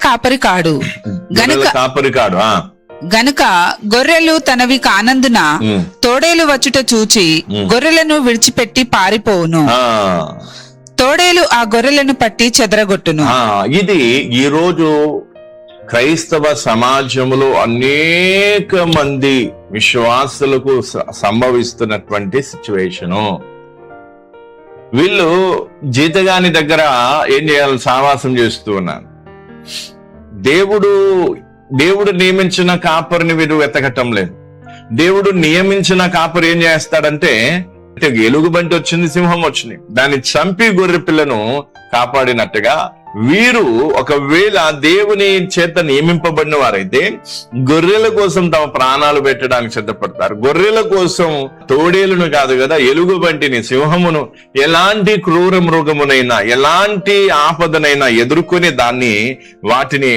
కాపరి కాడు గనుక గొర్రెలు తనవి కానందున తోడేలు వచ్చుట చూచి గొర్రెలను విడిచిపెట్టి పారిపోవును. తోడేలు ఆ గొర్రెలను పట్టి చెదరగొట్టును. ఇది ఈ రోజు క్రైస్తవ సమాజంలో అనేక మంది విశ్వాసులకు సంభవిస్తున్నటువంటి సిచ్యువేషను. వీళ్ళు జీతగాని దగ్గర ఏం చేయాలి? సావాసం చేస్తూ ఉన్నారు. దేవుడు నియమించిన కాపరిని వీరు వెతకటం లేదు. దేవుడు నియమించిన కాపరి ఏం చేస్తాడంటే, ఎలుగుబంటి వచ్చింది, సింహం వచ్చింది, దాన్ని చంపి గొర్రె పిల్లను కాపాడినట్టుగా వీరు ఒకవేళ దేవుని చేత నియమింపబడిన వారైతే గొర్రెల కోసం తమ ప్రాణాలు పెట్టడానికి సిద్ధపడతారు. గొర్రెల కోసం తోడేలును కాదు కదా, ఎలుగుబంటిని, సింహమును, ఎలాంటి క్రూర మృగమునైనా ఎలాంటి ఆపదనైనా ఎదుర్కొని వాటిని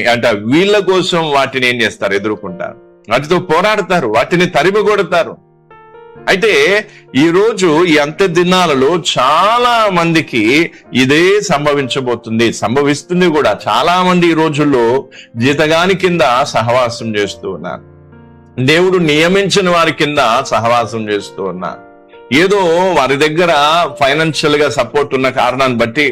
వీళ్ళ కోసం వాటిని ఏం చేస్తారు? ఎదుర్కొంటారు, వాటితో పోరాడతారు, వాటిని తరిమి కొడతారు. అయితే ఈ రోజు ఈ అంత్య దినాలలో చాలా మందికి ఇదే సంభవిస్తుంది కూడా. చాలా మంది ఈ రోజుల్లో జీతగాని కింద సహవాసం చేస్తూ ఉన్నారు. దేవుడు నియమించిన వారి కింద సహవాసం చేస్తూ ఉన్నారు. ఏదో వారి దగ్గర ఫైనాన్షియల్ గా సపోర్ట్ ఉన్న కారణాన్ని బట్టి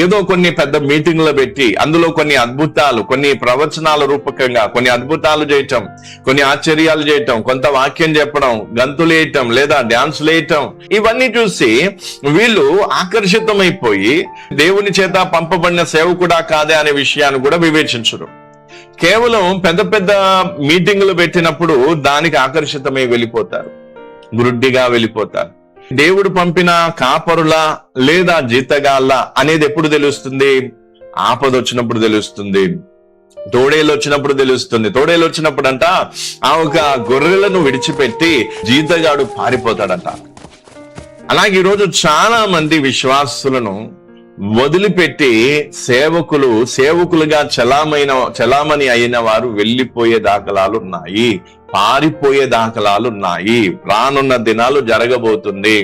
ఏదో కొన్ని పెద్ద మీటింగ్లు పెట్టి అందులో కొన్ని అద్భుతాలు, కొన్ని ప్రవచనాల రూపకంగా కొన్ని అద్భుతాలు చేయటం, కొన్ని ఆశ్చర్యాలు చేయటం, కొంత వాక్యం చెప్పడం, గంతులు వేయటం లేదా డాన్సులు వేయటం, ఇవన్నీ చూసి వీళ్ళు ఆకర్షితమైపోయి దేవుని చేత పంపబడిన సేవకుడా కాదే అనే విషయాన్ని కూడా వివేచించరు. కేవలం పెద్ద పెద్ద మీటింగులు పెట్టినప్పుడు దానికి ఆకర్షితమై వెళ్ళిపోతారు, గురుడ్డిగా వెళ్ళిపోతారు. దేవుడు పంపిన కాపరులా లేదా జీతగాళ్ళ అనేది ఎప్పుడు తెలుస్తుంది? ఆపద వచ్చినప్పుడు తెలుస్తుంది, తోడేలు వచ్చినప్పుడు తెలుస్తుంది. తోడేలు వచ్చినప్పుడు ఆ ఒక గొర్రెలను విడిచిపెట్టి జీతగాడు పారిపోతాడంట. అలాగే ఈరోజు చాలా మంది విశ్వాసులను వదిలిపెట్టి సేవకులుగా చలామణి అయిన వారు వెళ్లిపోయే దాఖలాలు ఉన్నాయి, పారిపోయే దాఖలాలు ఉన్నాయి. రానున్న దినాలు జరగబోతుంది.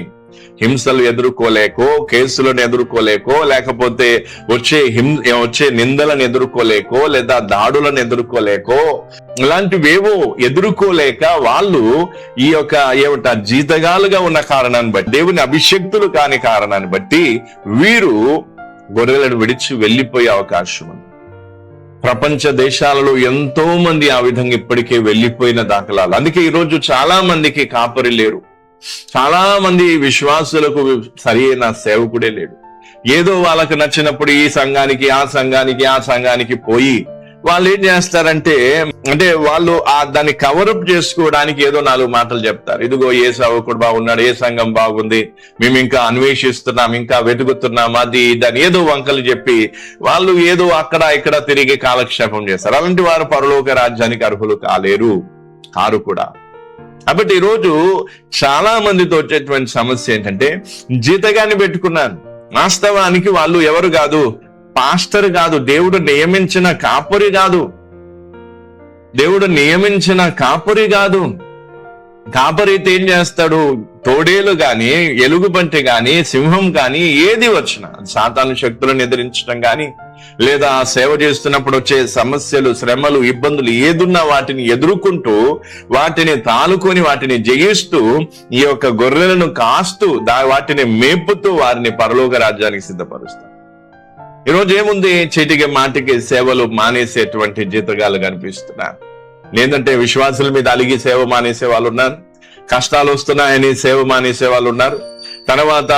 హింసలు ఎదుర్కోలేకో, కేసులను ఎదుర్కోలేకో, లేకపోతే వచ్చే నిందలను ఎదుర్కోలేకో, లేదా దాడులను ఎదుర్కోలేకో, ఇలాంటివేవో ఎదుర్కోలేక వాళ్ళు ఈ యొక్క జీతగాలుగా ఉన్న కారణాన్ని బట్టి, దేవుని అభిషక్తులు కాని కారణాన్ని బట్టి వీరు గొర్రెలను విడిచి వెళ్లిపోయే అవకాశం ఉంది. ప్రపంచ దేశాలలో ఎంతో మంది ఆ విధంగా ఇప్పటికే వెళ్లిపోయిన దాఖలాలు. అందుకే ఈరోజు చాలా మందికి కాపరి లేరు. చాలా మంది విశ్వాసులకు సరైన సేవకుడే లేడు. ఏదో వాళ్ళకు నచ్చినప్పుడు ఈ సంఘానికి ఆ సంఘానికి పోయి వాళ్ళు ఏం చేస్తారంటే, వాళ్ళు దాన్ని కవరప్ చేసుకోవడానికి ఏదో 4 మాటలు చెప్తారు. ఇదిగో ఏ సేవకుడు బాగున్నాడు, ఏ సంఘం బాగుంది, మేము ఇంకా అన్వేషిస్తున్నాం, ఇంకా వెతుకుతున్నాం, అది దాన్ని ఏదో వంకలు చెప్పి వాళ్ళు ఏదో అక్కడ ఇక్కడ తిరిగి కాలక్షేపం చేస్తారు. అలాంటి వారు పరలోక రాజ్యానికి అర్హులు కారు కూడా. కాబట్టి ఈరోజు చాలా మందితో వచ్చేటువంటి సమస్య ఏంటంటే, జీతగాన్ని పెట్టుకున్నాను. వాస్తవానికి వాళ్ళు ఎవరు కాదు, పాస్టర్ కాదు, దేవుడు నియమించిన కాపరి కాదు. కాపరైతే ఏం చేస్తాడు? తోడేలు గాని, ఎలుగుబంటి గాని, సింహం గాని ఏది వచ్చినా, సాతాను శక్తులను ఎదిరించడం గాని, లేదా సేవ చేస్తున్నప్పుడు వచ్చే సమస్యలు, శ్రమలు, ఇబ్బందులు ఏదున్నా వాటిని ఎదుర్కొంటూ, వాటిని తాలుకొని, వాటిని జయిస్తూ, ఈ యొక్క గొర్రెలను కాస్తూ, వాటిని మేపుతూ వారిని పరలోక రాజ్యానికి సిద్ధపరుస్తారు. ఈరోజు ఏముంది? చీటికి మాటికి సేవలు మానేసేటువంటి జీతగాలు కనిపిస్తున్నారు. లేదంటే విశ్వాసుల మీద అలిగి సేవ మానేసే వాళ్ళు ఉన్నారు, కష్టాలు వస్తున్నాయని సేవ మానేసే వాళ్ళు ఉన్నారు, తర్వాత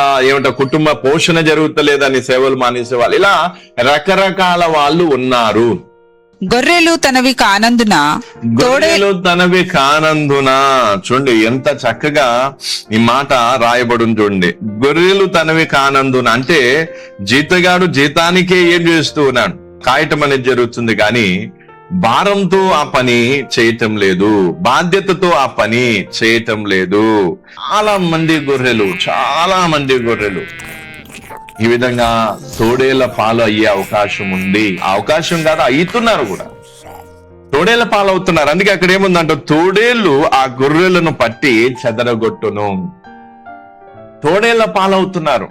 కుటుంబ పోషణ జరుగుతలేదని సేవలు మానేసే వాళ్ళు, ఇలా రకరకాల వాళ్ళు ఉన్నారు. గొర్రెలు తనవి కానందున చూడండి ఎంత చక్కగా ఈ మాట రాయబడి చూడండి. గొర్రెలు తనవి కానందున అంటే జీతగాడు జీతానికే ఏం చేస్తూ ఉన్నాడు, కాయటం అనేది జరుగుతుంది, కానీ భారంతో ఆ పని చేయటం లేదు, బాధ్యతతో ఆ పని చేయటం లేదు. చాలా మంది గొర్రెలు ఈ విధంగా తోడేళ్ల పాలు అయ్యే అవకాశం ఉంది. ఆ అవకాశం కాదు, అవుతున్నారు కూడా, తోడేళ్ల పాలు అవుతున్నారు. అందుకే అక్కడ ఏముందంటే, తోడేళ్లు ఆ గొర్రెలను పట్టి చెదరగొట్టును. తోడేళ్ల పాలవుతున్నారు.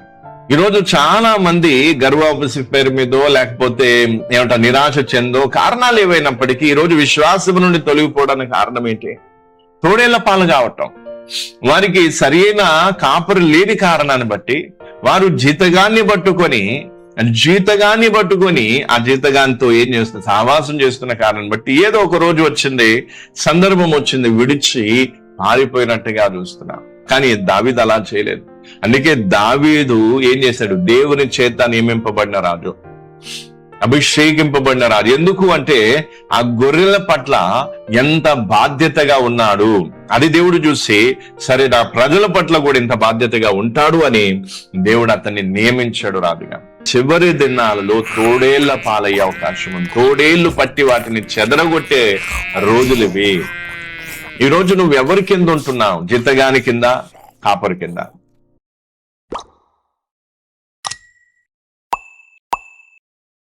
ఈరోజు చాలా మంది గర్వాపసి పేరు మీదో లేకపోతే ఏమంటారు నిరాశ చెందో కారణాలు ఏవైనప్పటికీ ఈ రోజు విశ్వాసం నుండి తొలగిపోవడానికి కారణం ఏంటి? తోడేళ్ల పాలు కావటం. వారికి సరైన కాపరి లేని కారణాన్ని బట్టి వారు జీతగాన్ని పట్టుకొని ఆ జీతగానితో ఏం చేస్తుంది, సహవాసం చేస్తున్న కారణం బట్టి ఏదో ఒక రోజు వచ్చింది, సందర్భం వచ్చింది, విడిచి పారిపోయినట్టుగా చూస్తున్నాం. కానీ దావీదు అలా చేయలేదు. అందుకే దావీదు ఏం చేశాడు? దేవుని చేత నియమింపబడిన రాజు, అభిషేకింపబడిన రాజు. ఎందుకు అంటే ఆ గొర్రెల పట్ల ఎంత బాధ్యతగా ఉన్నాడు అది దేవుడు చూసి, సరే నా ప్రజల పట్ల కూడా ఇంత బాధ్యతగా ఉంటాడు అని దేవుడు అతన్ని నియమించాడు రాజుగా. చివరి దినాలలో తోడేళ్ల పాలయ్యే అవకాశం ఉంది. తోడేళ్లు పట్టి వాటిని చెదరగొట్టే రోజులు ఇవి. ఈ రోజు నువ్వు ఎవరి కింద ఉంటున్నావు? జీతగాని కింద, కాపరి కింద?